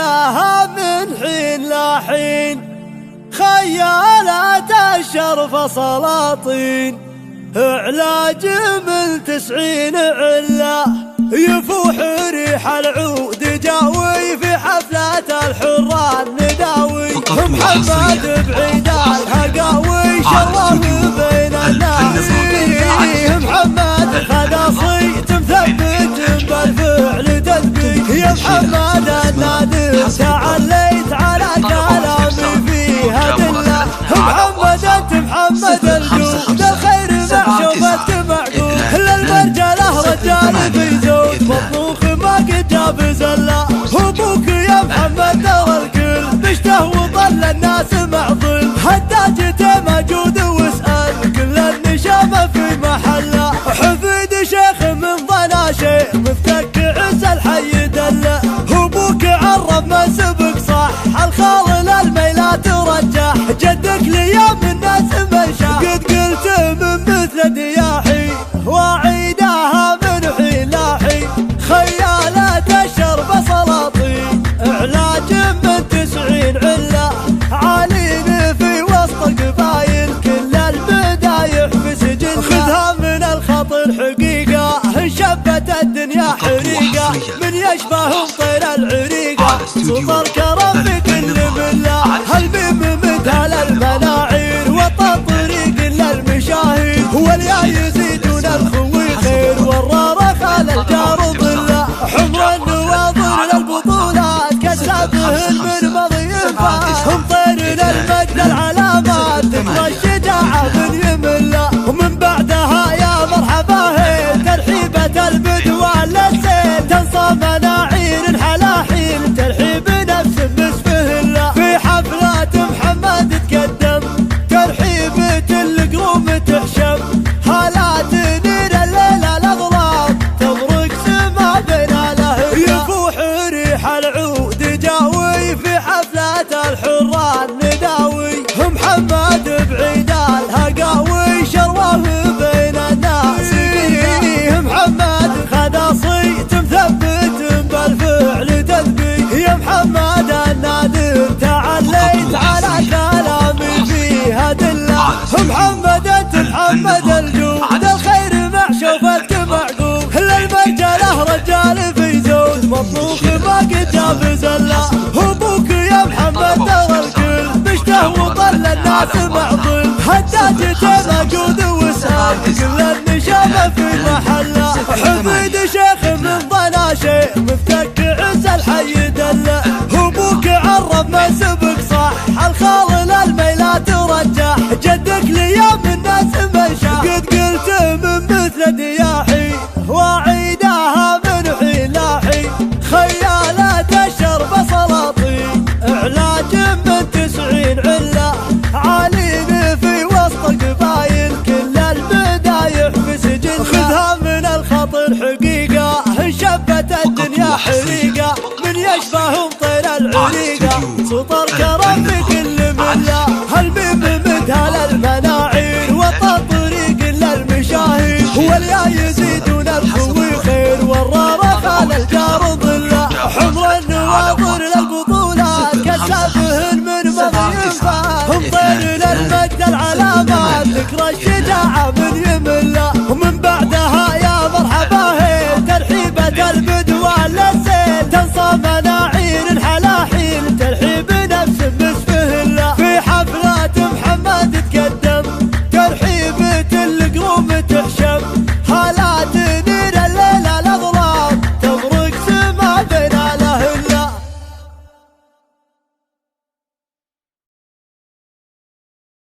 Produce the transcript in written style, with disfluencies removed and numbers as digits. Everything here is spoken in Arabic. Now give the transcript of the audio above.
وعيداها من حين لحين، خيالات الشرف سلاطين، علاج من 90 علة، يفوح ريح العود جاوي في حفلة الحرة النداوي، محمد بعيد الهقاوي شرف بين الناس، محمد خذ صيت مثبت بالفعل تثبيت، يا محمد النادر تعليت على كلامي فيها دلة، محمد انت محمد الجود الخير معشوفتك معقول، للمرجله رجال في زود مطبوخ ما قد جاب زله، ابوك يا محمد ترى الكل بشته وظل الناس معضل، هداجته موجود واسال كل النشامه في محله، حفيد شيخ من ظنا شيخ مفتك عز الحي دله، ابوك عرب منسبك صح الخال للميلات رجح، جدك ليام الناس منشا قد قلت من مثل دياحي، وعيداها من حين لاحي، خيالات الشرب سلاطين، علاج من 90 علة، عالين في وسط القبايل كل البدايح في سجن، خذها من الخطر حقيقة انشبت الدنيا حريقة، من يشبههم طير العريقة صوت الكرم في كل ملة، هالميم مثال المناعير والطريق للمشاهير، واليا يزيدون الخوي خير والرارة خال الجار ظلة، حمر النواظر للبطولات كسابهن من مضيفات، هم طير للمجد العلامات تكرى الشجاعة من يملة، ومن بعدها يا مرحبا هيل ترحيبة البدوى للسيل، تنصى مناعير حلاحيل ترحيب نفس مسفهلة، في حفلات محمد تقدم ترحيبة القروم تحشم، هالات نير الليلة الأظلام تبرق سما بين الأهل، يفوح ريح العود جاوي في حفلة الحرة النداوي، محمد بعيد الهقاوي شروه بين الناس، محمد خذ صيت مثبت بالفعل تثبيت، يا محمد النادر تعليت على كلامي فيها دلة، محمد انت محمد الجود الخير معشوفتك معقول، للمرجله رجال في زود مطبوخ ما قد جاب زله، ابوك يا محمد ترى الكل بشته وظل الناس معضل، هداجته موجود واسال كل النشامه في محله، حفيد شيخ من ظنا شيخ مفتك عز الحي دله، ابوك عرب منسبك صح الخال للميلات رجح، جدك ليام الناس منشا قد قلت من مثل دياحي، وعيداها من حين لاحي، خيالات الشرب سلاطين، علاج من 90 علة، عالين في وسط القبايل كل البدايح في سجن، خذها من الخطر حقيقة انشبت الدنيا حريقة، من يشبههم طير العريقة صوت الكرم في كل ملة، هالميم مثال المناعير والطريق للمشاهير، واليا يزيدون الخوي خير والرارة خال الجار ظلة، حمر النواظر للبطولات كسابهن من مضيفات، هم طير للمجد العلامات تكرى الشجاعة